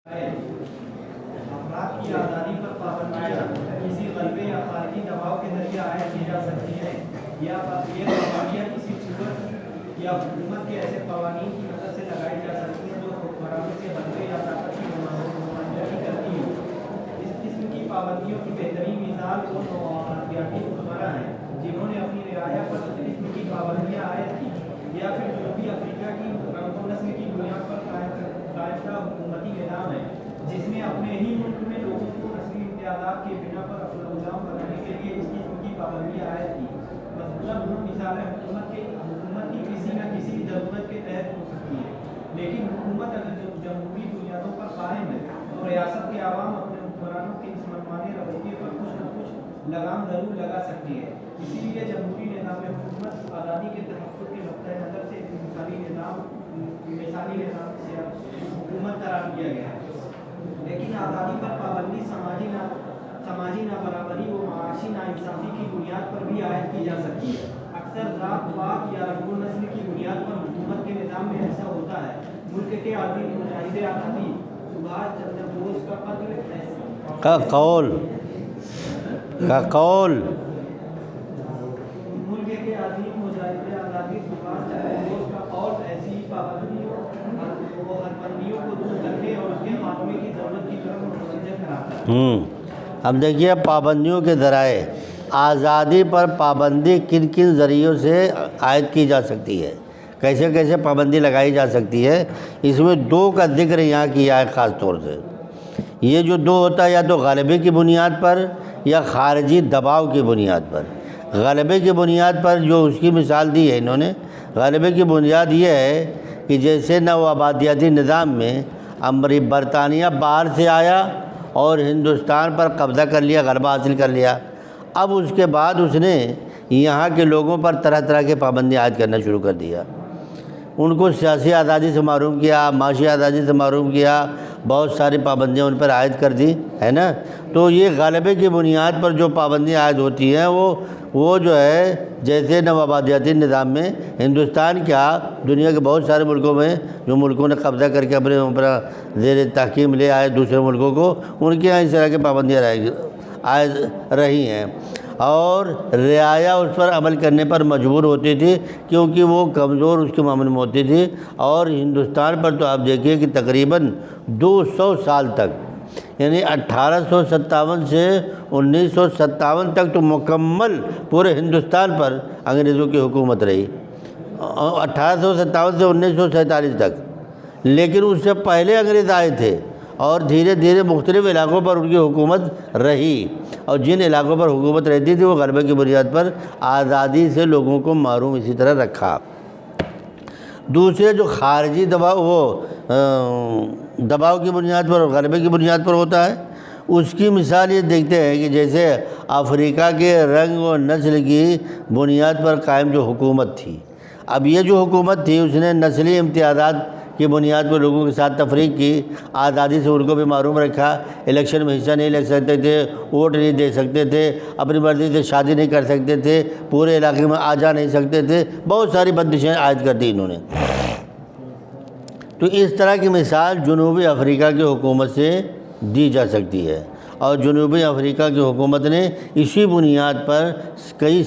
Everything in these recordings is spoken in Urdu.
افراد کی آزادی پر پابندیاں کسی غلبے یا خارجی دباؤ کے ذریعے عائد کی جا سکتی ہیں یا یہ پابندیاں کسی صورت یا حکومت کے ایسے قوانین کی مدد سے لگائی جا سکتی ہیں جو حکمرانوں کے غلبے یا طاقت کی نمائندگی کرتی ہیں۔ اس قسم کی پابندیوں کی بہترین مثال وہ نوآبادیاتی حکمراں ہیں جنہوں نے اپنی رعایا پر اس قسم کی پابندیاں عائد کی، یا پھر جنوبی افریقہ کی رنگ و نسل کی بنیاد پر قائم حکومتی نظام ہے جس نے اپنے ہی ملک میں لوگوں کو نسلی امتیازات کے بنا پر اپنا غلام بنانے کے لیے اس قسم کی پابندیاں عائد کی۔ مذکورہ دونوں مثالیں حکومت کی کسی نہ کسی ضرورت کے تحت ہو سکتی ہے، لیکن حکومت اگر جمہوری بنیادوں پر قائم ہے تو ریاست کے عوام اپنے حکمرانوں کے اس منمانے رویے پر کچھ نہ کچھ لگام ضرور لگا سکتی ہے۔ اسی لیے جمہوری نظام حکومت آزادی کے تحفظ کے نقطۂ نظر سے مثالی نظام سے حکومت قرار دیا گیا ہے، لیکن آزادی پر پابندی سماجی نابرابری و معاشی ناانصافی کی بنیاد پر بھی عائد کی جا سکتی ہے۔ اکثر ذات پات یا رنگ و نسل کی بنیاد پر حکومت کے نظام میں ایسا ہوتا ہے۔ ملک کے عظیم مجاہد آزادی سبھاش چندر بوس کا قتل کا قول ملک کے عظیم مجاہد آزادی سبھاش چندر بوس کا قول ایسی پابندیوں و حدبندیوں کو دور کرنے اور اس کے خاتمے کی ضرورت کی طرف متوجہ کراتا ہے۔ اب دیکھیے پابندیوں کے ذرائع، آزادی پر پابندی کن کن ذریعوں سے عائد کی جا سکتی ہے، کیسے کیسے پابندی لگائی جا سکتی ہے۔ اس میں دو کا ذکر یہاں کیا ہے خاص طور سے۔ یہ جو دو ہوتا ہے یا تو غلبے کی بنیاد پر یا خارجی دباؤ کی بنیاد پر۔ غلبے کی بنیاد پر جو اس کی مثال دی ہے انہوں نے، غلبے کی بنیاد یہ ہے کہ جیسے نوآبادیاتی نظام میں برطانیہ باہر سے آیا اور ہندوستان پر قبضہ کر لیا، غلبہ حاصل کر لیا۔ اب اس کے بعد اس نے یہاں کے لوگوں پر طرح طرح کے پابندی عائد کرنا شروع کر دیا۔ ان کو سیاسی آزادی سے محروم کیا، معاشی آزادی سے محروم کیا، بہت ساری پابندیاں ان پر عائد کر دی ہے نا۔ تو یہ غلبے کی بنیاد پر جو پابندیاں عائد ہوتی ہیں وہ جو ہے جیسے نوآبادیاتی نظام میں ہندوستان کیا دنیا کے بہت سارے ملکوں میں جو ملکوں نے قبضہ کر کے اپنے اوپر زیر تحکیم لے آئے دوسرے ملکوں کو، ان کے یہاں اس طرح کی پابندیاں عائد رہی ہیں، اور رعایا اس پر عمل کرنے پر مجبور ہوتی تھی کیونکہ وہ کمزور اس کے معاملے میں ہوتی تھی۔ اور ہندوستان پر تو آپ دیکھیے کہ تقریباً 200 سال تک، یعنی 1857 سے 1957 تک تو مکمل پورے ہندوستان پر انگریزوں کی حکومت رہی، 1857 سے 1947 تک۔ لیکن اس سے پہلے انگریز آئے تھے اور دھیرے دھیرے مختلف علاقوں پر ان کی حکومت رہی، اور جن علاقوں پر حکومت رہتی تھی وہ غلبے کی بنیاد پر آزادی سے لوگوں کو محروم اسی طرح رکھا۔ دوسرے جو خارجی دباؤ کی بنیاد پر اور غلبے کی بنیاد پر ہوتا ہے، اس کی مثال یہ دیکھتے ہیں کہ جیسے افریقہ کے رنگ و نسل کی بنیاد پر قائم جو حکومت تھی، اب یہ جو حکومت تھی اس نے نسلی امتیازات کی بنیاد پر لوگوں کے ساتھ تفریق کی، آزادی سے ان کو بھی محروم رکھا، الیکشن میں حصہ نہیں لے سکتے تھے، ووٹ نہیں دے سکتے تھے، اپنی مرضی سے شادی نہیں کر سکتے تھے، پورے علاقے میں آ جا نہیں سکتے تھے، بہت ساری بندشیں عائد کر دی انہوں نے۔ تو اس طرح کی مثال جنوبی افریقہ کی حکومت سے دی جا سکتی ہے، اور جنوبی افریقہ کی حکومت نے اسی بنیاد پر کئی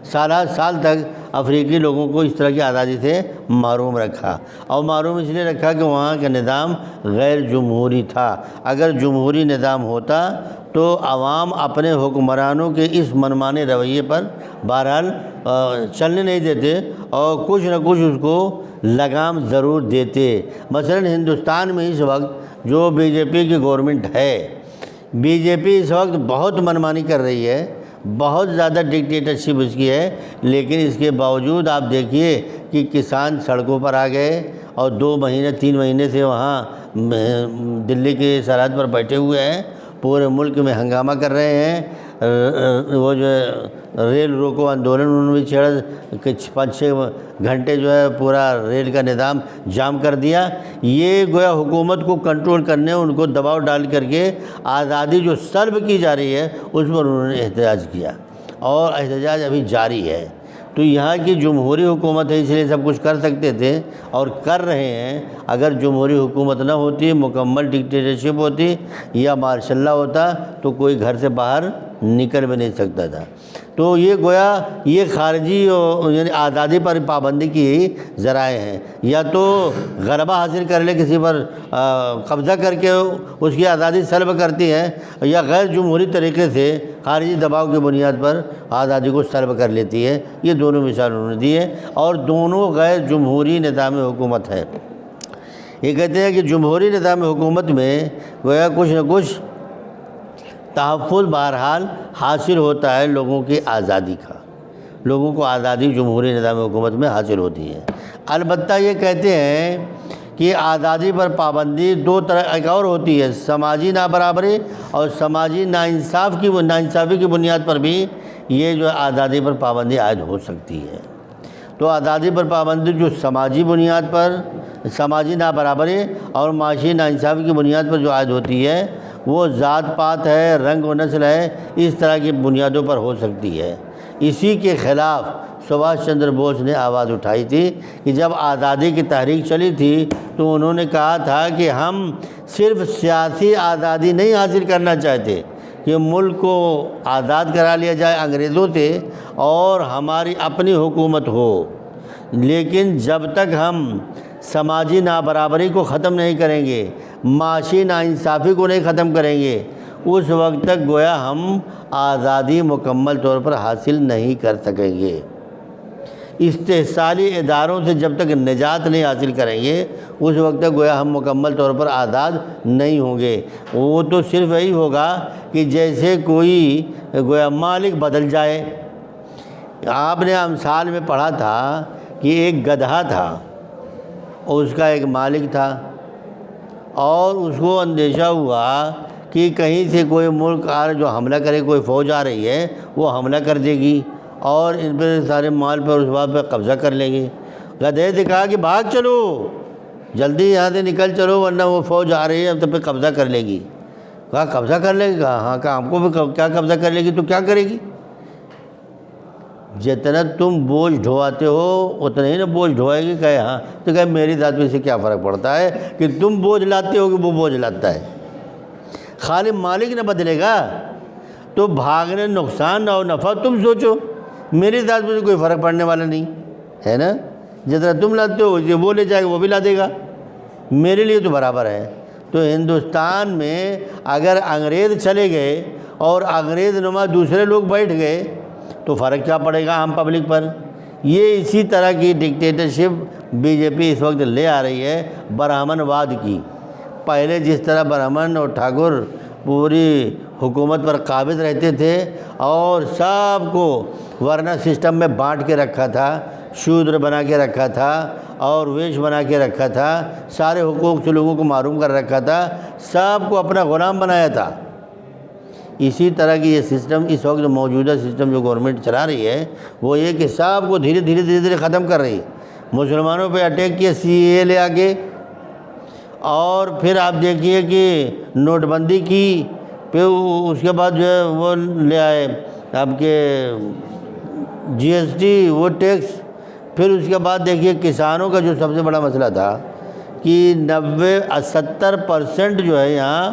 سال تک افریقی لوگوں کو اس طرح کی آزادی سے محروم رکھا، اور محروم اس لیے رکھا کہ وہاں کا نظام غیر جمہوری تھا۔ اگر جمہوری نظام ہوتا تو عوام اپنے حکمرانوں کے اس منمانے رویے پر بہرحال چلنے نہیں دیتے اور کچھ نہ کچھ اس کو لگام ضرور دیتے۔ مثلا ہندوستان میں اس وقت جو بی جے پی کی گورنمنٹ ہے، بی جے پی اس وقت بہت منمانی کر رہی ہے، بہت زیادہ ڈکٹیٹرشپ اس کی ہے، لیکن اس کے باوجود آپ دیکھیے کہ کسان سڑکوں پر آ گئے اور 2 مہینے 3 مہینے سے وہاں دلی کی سرحد پر بیٹھے ہوئے ہیں، پورے ملک میں ہنگامہ کر رہے ہیں۔ وہ جو ریل روکو آندولن انہوں نے بھی چھیڑا کہ 5-6 گھنٹے جو ہے پورا ریل کا نظام جام کر دیا۔ یہ گویا حکومت کو کنٹرول کرنے، ان کو دباؤ ڈال کر کے آزادی جو سلب کی جا رہی ہے اس پر انہوں نے احتجاج کیا، اور احتجاج ابھی جاری ہے۔ تو یہاں کی جمہوری حکومت ہے، اس لیے سب کچھ کر سکتے تھے اور کر رہے ہیں۔ اگر جمہوری حکومت نہ ہوتی، مکمل ڈکٹیٹرشپ ہوتی یا مارشل لا ہوتا تو کوئی گھر سے باہر نکل بھی نہیں سکتا تھا۔ تو یہ گویا یہ خارجی یعنی آزادی پر پابندی کی ذرائع ہیں، یا تو غلبہ حاصل کر لے، کسی پر قبضہ کر کے اس کی آزادی سلب کرتی ہیں، یا غیر جمہوری طریقے سے خارجی دباؤ کی بنیاد پر آزادی کو سلب کر لیتی ہے۔ یہ دونوں مثال انہوں نے دی ہے، اور دونوں غیر جمہوری نظام حکومت ہے۔ یہ کہتے ہیں کہ جمہوری نظام حکومت میں گویا کچھ نہ کچھ تحفظ بہرحال حاصل ہوتا ہے لوگوں کی آزادی کا، لوگوں کو آزادی جمہوری نظام حکومت میں حاصل ہوتی ہے۔ البتہ یہ کہتے ہیں کہ آزادی پر پابندی دو طرح ایک اور ہوتی ہے، سماجی نابرابری اور سماجی ناانصافی کی بنیاد پر بھی یہ جو آزادی پر پابندی عائد ہو سکتی ہے۔ تو آزادی پر پابندی جو سماجی بنیاد پر، سماجی نابرابری اور معاشی ناانصافی کی بنیاد پر جو عائد ہوتی ہے، وہ ذات پات ہے، رنگ و نسل ہے، اس طرح کی بنیادوں پر ہو سکتی ہے۔ اسی کے خلاف سبھاش چندر بوس نے آواز اٹھائی تھی کہ جب آزادی کی تحریک چلی تھی تو انہوں نے کہا تھا کہ ہم صرف سیاسی آزادی نہیں حاصل کرنا چاہتے کہ ملک کو آزاد کرا لیا جائے انگریزوں سے اور ہماری اپنی حکومت ہو، لیکن جب تک ہم سماجی نابرابری کو ختم نہیں کریں گے، معاشی ناانصافی کو نہیں ختم کریں گے، اس وقت تک گویا ہم آزادی مکمل طور پر حاصل نہیں کر سکیں گے۔ استحصالی اداروں سے جب تک نجات نہیں حاصل کریں گے، اس وقت تک گویا ہم مکمل طور پر آزاد نہیں ہوں گے۔ وہ تو صرف یہی ہوگا کہ جیسے کوئی گویا مالک بدل جائے۔ آپ نے امثال میں پڑھا تھا کہ ایک گدھا تھا اور اس کا ایک مالک تھا، اور اس کو اندیشہ ہوا کہ کہیں سے کوئی ملک جو حملہ کرے، کوئی فوج آ رہی ہے وہ حملہ کر دے گی اور ان پہ سارے مال پر اس بات پہ قبضہ کر لیں گے۔ گدھے سے کہا کہ بھاگ چلو، جلدی یہاں سے نکل چلو، ورنہ وہ فوج آ رہی ہے ہم سب پہ قبضہ کر لے گی۔ کہا قبضہ کر لے گی؟ کہا ہاں۔ کہا ہم کو بھی کیا قبضہ کر لے گی؟ تو کیا کرے گی؟ جتنا تم بوجھ ڈھواتے ہو اتنا ہی نا بوجھ ڈھوائے گی۔ کہے ہاں۔ تو کہے میری ذات میں سے کیا فرق پڑتا ہے کہ تم بوجھ لاتے ہو کہ وہ بوجھ لاتا ہے، خالی مالک نہ بدلے گا تو بھاگنے نقصان اور نفع تم سوچو، میری ذات میں سے کوئی فرق پڑنے والا نہیں ہے نا۔ جتنا تم لاتے ہو وہ لے جائے گا، وہ بھی لا دے گا، میرے لیے تو برابر ہے۔ تو ہندوستان میں اگر انگریز چلے گئے اور انگریز نما دوسرے لوگ بیٹھ گئے تو فرق کیا پڑے گا عام پبلک پر؟ یہ اسی طرح کی ڈکٹیٹرشپ بی جے پی اس وقت لے آ رہی ہے، برہمن واد کی۔ پہلے جس طرح برہمن اور ٹھاکر پوری حکومت پر قابض رہتے تھے اور سب کو ورنہ سسٹم میں بانٹ کے رکھا تھا، شودر بنا کے رکھا تھا اور ویش بنا کے رکھا تھا، سارے حقوق سے لوگوں کو محروم کر رکھا تھا، سب کو اپنا غلام بنایا تھا، اسی طرح کی یہ سسٹم اس وقت موجودہ سسٹم جو گورنمنٹ چلا رہی ہے وہ یہ کہ سب کو دھیرے دھیرے ختم کر رہی ہے۔ مسلمانوں پہ اٹیک کیا سی اے لے آگے، اور پھر آپ دیکھیے کہ نوٹ بندی کی، پھر اس کے بعد جو ہے وہ لے آئے آپ کے جی ایس ٹی، وہ ٹیکس، پھر اس کے بعد دیکھیے کسانوں کا جو سب سے بڑا مسئلہ تھا کہ 70% جو ہے یہاں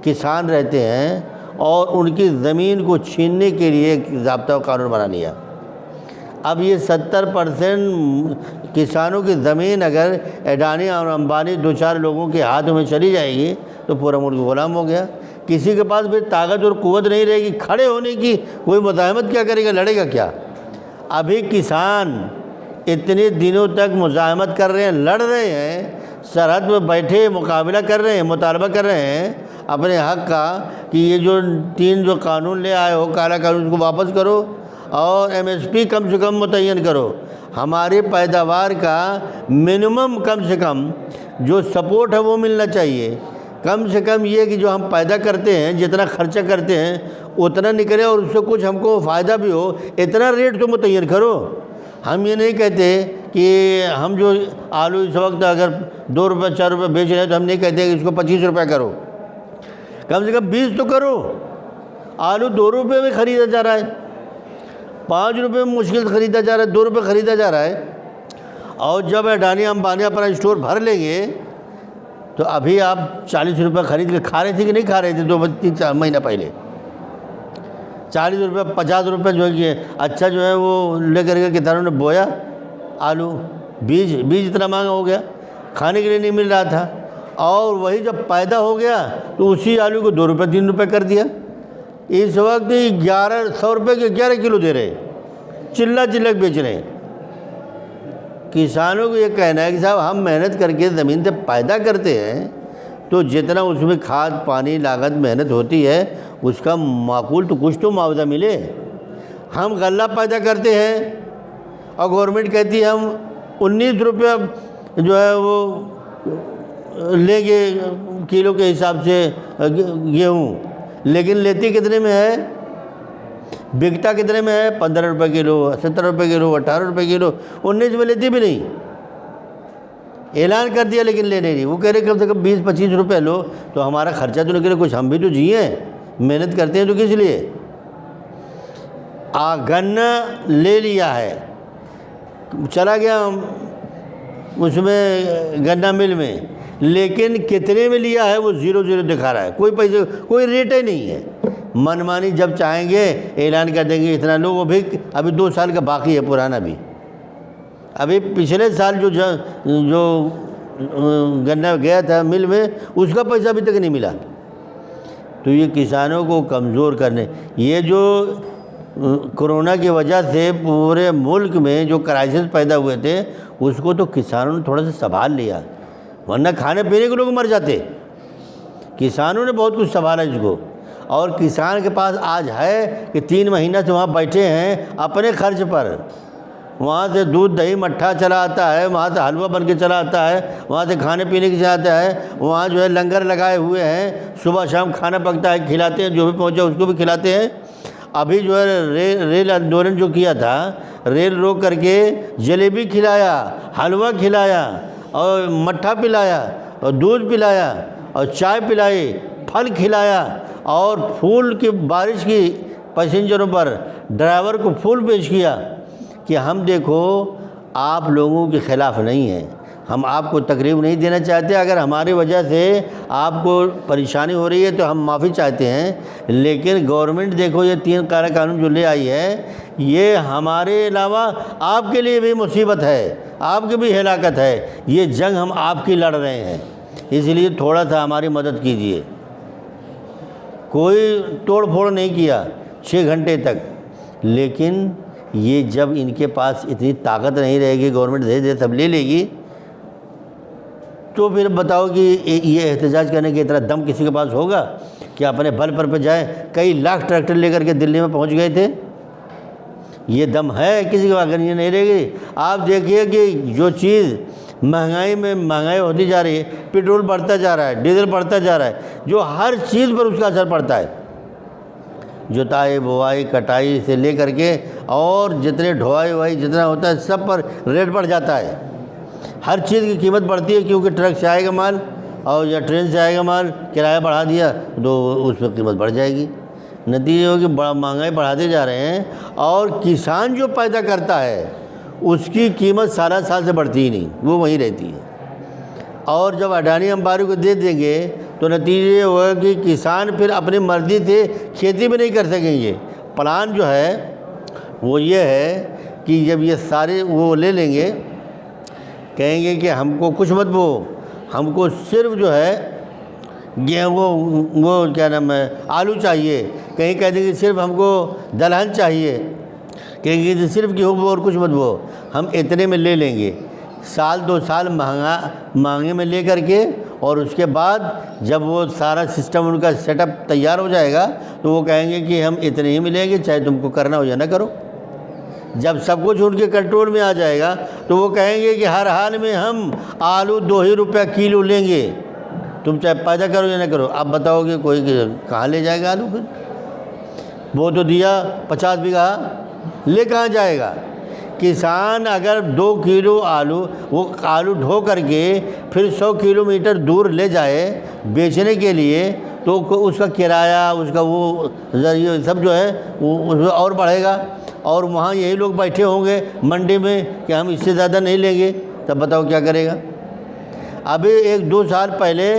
کسان رہتے ہیں اور ان کی زمین کو چھیننے کے لیے ایک ضابطہ و قانون بنا لیا۔ اب یہ 70% کسانوں کی زمین اگر اڈانی اور امبانی دو چار لوگوں کے ہاتھوں میں چلی جائے گی تو پورا ملک غلام ہو گیا۔ کسی کے پاس پھر طاقت اور قوت نہیں رہے گی کھڑے ہونے کی، کوئی مزاحمت کیا کرے گا، لڑے گا کیا؟ ابھی کسان اتنے دنوں تک مزاحمت کر رہے ہیں، لڑ رہے ہیں، سرحد پہ بیٹھے مقابلہ کر رہے ہیں، مطالبہ کر رہے ہیں اپنے حق کا کہ یہ جو 3 جو قانون لے آئے ہو کالا قانون، اس کو واپس کرو اور ایم ایس پی کم سے کم متعین کرو، ہماری پیداوار کا منیمم کم سے کم جو سپورٹ ہے وہ ملنا چاہیے، کم سے کم یہ کہ جو ہم پیدا کرتے ہیں جتنا خرچہ کرتے ہیں اتنا نکلے اور اس سے کچھ ہم کو فائدہ بھی ہو، اتنا ریٹ تو متعین کرو۔ ہم یہ نہیں کہتے کہ ہم جو آلو اس وقت اگر 2 روپے 4 روپے بیچ رہے ہیں تو ہم نہیں کہتے کہ اس کو 25 روپے کرو، کم سے کم 20 تو کرو۔ آلو 2 روپے میں خریدا جا رہا ہے، 5 روپے میں مشکل خریدا جا رہا ہے، 2 روپے خریدا جا رہا ہے۔ اور جب اڈانی امبانی اپنا اسٹور بھر لیں گے تو ابھی آپ 40 روپے خرید کے کھا رہے تھے کہ نہیں کھا رہے تھے 2-3 مہینہ پہلے؟ 40 روپے 50 روپے جو ہے کہ اچھا جو ہے وہ لے کر کے کسانوں نے بویا آلو، بیج اتنا مہنگا ہو گیا، کھانے کے لیے نہیں مل رہا تھا، اور وہی جب پیدا ہو گیا تو اسی آلو کو 2 روپے 3 روپے کر دیا۔ اس وقت 1100 روپے کے 11 کلو دے رہے، چلک بیچ رہے ہیں۔ کسانوں کو یہ کہنا ہے کہ صاحب ہم محنت کر کے زمین سے پیدا کرتے ہیں تو جتنا اس میں کھاد پانی لاگت محنت ہوتی ہے اس کا معقول تو کچھ تو معاوضہ ملے۔ ہم غلہ پیدا کرتے ہیں اور گورنمنٹ کہتی ہے ہم 19 روپے جو ہے وہ لیں گے کلو کے حساب سے گیہوں، لیکن لیتی کتنے میں ہے، بکتا کتنے میں ہے؟ 15 روپے کلو، 17 روپے کلو، 18 روپے کلو، 19 میں لیتی بھی نہیں۔ اعلان کر دیا لیکن لے نہیں رہی، وہ کہہ رہے کم سے کم 20-25 روپے لو تو ہمارا خرچہ تو نکلے، کچھ ہم بھی تو جیے، محنت کرتے ہیں تو کس لیے۔ گنا لے لیا ہے، چلا گیا اس میں گنا مل میں، لیکن کتنے میں لیا ہے وہ 0 دکھا رہا ہے، کوئی پیسے کوئی ریٹ ہی نہیں ہے۔ منمانی جب چاہیں گے اعلان کر دیں گے اتنا لو، وہ بھی ابھی 2 سال کا باقی ہے پرانا بھی، ابھی پچھلے سال جو گنا گیا تھا مل میں اس کا پیسہ ابھی تک نہیں ملا۔ تو یہ کسانوں کو کمزور کرنے، یہ جو کرونا کی وجہ سے پورے ملک میں جو کرائسس پیدا ہوئے تھے اس کو تو کسانوں نے تھوڑا سا سنبھال لیا، ورنہ کھانے پینے کے لوگ مر جاتے۔ کسانوں نے بہت کچھ سنبھالا اس کو، اور کسان کے پاس آج ہے کہ 3 مہینہ سے وہاں بیٹھے ہیں اپنے خرچ پر، وہاں سے دودھ دہی مٹھا چلا آتا ہے، وہاں سے حلوہ بن کے چلا آتا ہے، وہاں سے کھانے پینے کی چلا آتا ہے، وہاں جو ہے لنگر لگائے ہوئے ہیں، صبح شام کھانا پکتا ہے، کھلاتے ہیں، جو بھی پہنچا اس کو بھی کھلاتے ہیں۔ ابھی جو ہے ریل آندولن جو کیا تھا، ریل روک کر کے جلیبی کھلایا، حلوہ کھلایا، اور مٹھا پلایا، اور دودھ پلایا، اور چائے پلائی، پھل کھلایا، اور پھول کی بارش کی پیسنجروں پر، ڈرائیور کو پھول پیش کیا کہ ہم دیکھو آپ لوگوں کے خلاف نہیں ہیں، ہم آپ کو تکلیف نہیں دینا چاہتے، اگر ہماری وجہ سے آپ کو پریشانی ہو رہی ہے تو ہم معافی چاہتے ہیں، لیکن گورنمنٹ دیکھو یہ 3 کارہ قانون جو لے آئی ہے یہ ہمارے علاوہ آپ کے لیے بھی مصیبت ہے، آپ کی بھی ہلاکت ہے، یہ جنگ ہم آپ کی لڑ رہے ہیں، اس لیے تھوڑا سا ہماری مدد کیجیے۔ کوئی توڑ پھوڑ نہیں کیا 6 گھنٹے تک، لیکن یہ جب ان کے پاس اتنی طاقت نہیں رہے گی، گورنمنٹ دے سب لے لے گی، تو پھر بتاؤ کہ یہ احتجاج کرنے کے اتنا دم کسی کے پاس ہوگا کہ اپنے بل پر جائیں؟ کئی لاکھ ٹریکٹر لے کر کے دلی میں پہنچ گئے تھے، یہ دم ہے کسی کے پاس؟ اگر یہ نہیں رہے گی، آپ دیکھیے کہ جو چیز مہنگائی میں مہنگائی ہوتی جا رہی ہے، پیٹرول بڑھتا جا رہا ہے، ڈیزل بڑھتا جا رہا ہے، جو ہر چیز پر اس کا اثر پڑتا ہے، جتائی بوائی کٹائی سے لے کر کے، اور جتنے ڈھوائی وائی جتنا ہوتا ہے سب پر ریٹ بڑھ جاتا ہے، ہر چیز کی قیمت بڑھتی ہے، کیونکہ ٹرک سے آئے گا مال اور یا ٹرین سے آئے گا مال، کرایہ بڑھا دیا تو اس پہ قیمت بڑھ جائے گی، نتیجہ ہو کہ بڑا مہنگائی بڑھاتے جا رہے ہیں، اور کسان جو پیدا کرتا ہے اس کی قیمت سالہ سال سے بڑھتی ہی نہیں، وہ وہیں رہتی ہے، اور جب اڈانی امبانی کو دے دیں گے تو نتیجہ یہ ہوگا کہ کسان پھر اپنی مرضی سے کھیتی بھی نہیں کر سکیں گے۔ پلان جو ہے وہ یہ ہے کہ جب یہ سارے وہ لے لیں گے، کہیں گے کہ ہم کو کچھ مت بو، ہم کو صرف جو ہے وہ کیا نام ہے آلو چاہیے، کہیں کہہ دیں گے صرف ہم کو دلہن چاہیے، کہیں گے صرف گیہوں بو اور کچھ مت بو، ہم اتنے میں لے لیں گے، 1-2 سال مہنگے میں لے کر کے، اور اس کے بعد جب وہ سارا سسٹم ان کا سیٹ اپ تیار ہو جائے گا تو وہ کہیں گے کہ ہم اتنے ہی ملیں گے، چاہے تم کو کرنا ہو یا نہ کرو۔ جب سب کچھ ان کے کنٹرول میں آ جائے گا تو وہ کہیں گے کہ ہر حال میں ہم آلو 2 روپے کلو لیں گے، تم چاہے پیدا کرو یا نہ کرو۔ اب بتاؤ کہ کوئی کہاں لے جائے گا آلو؟ پھر وہ تو دیا 50 بیگھہ، لے کہاں جائے گا؟ کسان اگر 2 کلو آلو، وہ آلو ڈھو کر کے پھر 100 کلومیٹر دور لے جائے بیچنے کے لیے، تو اس کا کرایہ، اس کا وہ ذریعہ سب جو ہے وہ اور بڑھے گا، اور وہاں یہی لوگ بیٹھے ہوں گے منڈی میں کہ ہم اس سے زیادہ نہیں لیں گے، تب بتاؤ کیا کرے گا؟ ابھی 1-2 سال پہلے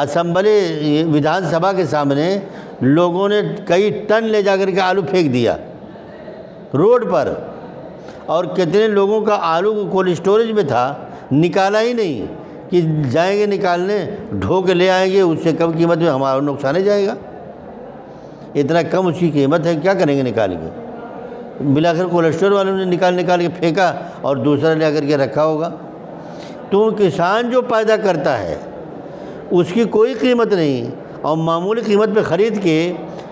اسمبلی ودھان سبھا کے سامنے لوگوں نے کئی ٹن لے جا کر کے آلو پھینک دیا روڈ پر، اور کتنے لوگوں کا آلو کولڈ اسٹوریج میں تھا، نکالا ہی نہیں کہ جائیں گے نکالنے، ڈھو کے لے آئیں گے، اس سے کم قیمت میں ہمارا نقصان ہی جائے گا، اتنا کم اس کی قیمت ہے، کیا کریں گے نکال کے؟ بلاخر کولڈ اسٹور والوں نے نکال کے پھینکا اور دوسرا لے کر کے رکھا ہوگا۔ تو کسان جو پیدا کرتا ہے اس کی کوئی قیمت نہیں، اور معمولی قیمت پہ خرید کے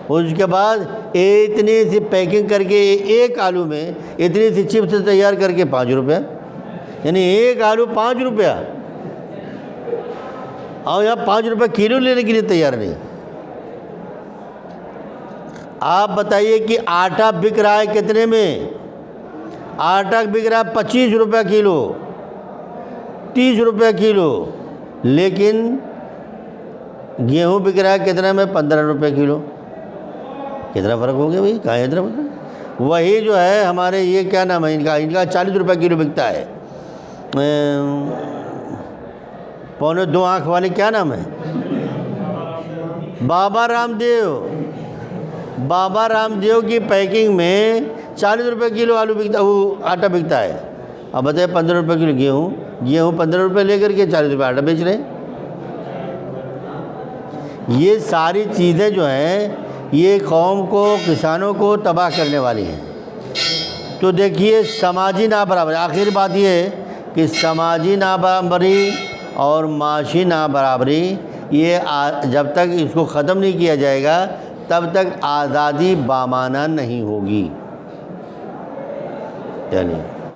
اس کے بعد اتنی سی پیکنگ کر کے ایک آلو میں اتنی سی چپس تیار کر کے 5 روپیہ، یعنی ایک آلو 5 روپیہ، اور یہاں 5 روپے کلو لینے کے لیے تیار نہیں۔ آپ بتائیے کہ آٹا بک رہا ہے کتنے میں؟ آٹا بک رہا ہے 25 روپے کلو، 30 روپے کلو، لیکن گیہوں بک رہا ہے کتنا میں؟ 15 روپے کلو۔ کتنا فرق ہو گیا بھائی؟ کہاں ہے اتنا فرق؟ وہی جو ہے ہمارے یہ کیا نام ہے ان کا 40 روپے کلو بکتا ہے، 1.25 آنکھ والے، کیا نام ہے؟ بابا رام دیو۔ بابا رام دیو کی پیکنگ میں 40 روپے کلو آلو بکتا، وہ آٹا بکتا ہے۔ اب بتائیں 15 روپے کلو گیہوں 15 روپے لے کر کے 40 روپے آٹا بیچ رہے ہیں۔ یہ ساری چیزیں جو ہیں یہ قوم کو، کسانوں کو تباہ کرنے والی ہیں۔ تو دیکھیے سماجی نابرابری، آخری بات یہ ہے کہ سماجی نابرابری اور معاشی نابرابری، یہ جب تک اس کو ختم نہیں کیا جائے گا تب تک آزادی بامعنی نہیں ہوگی۔ چلیے۔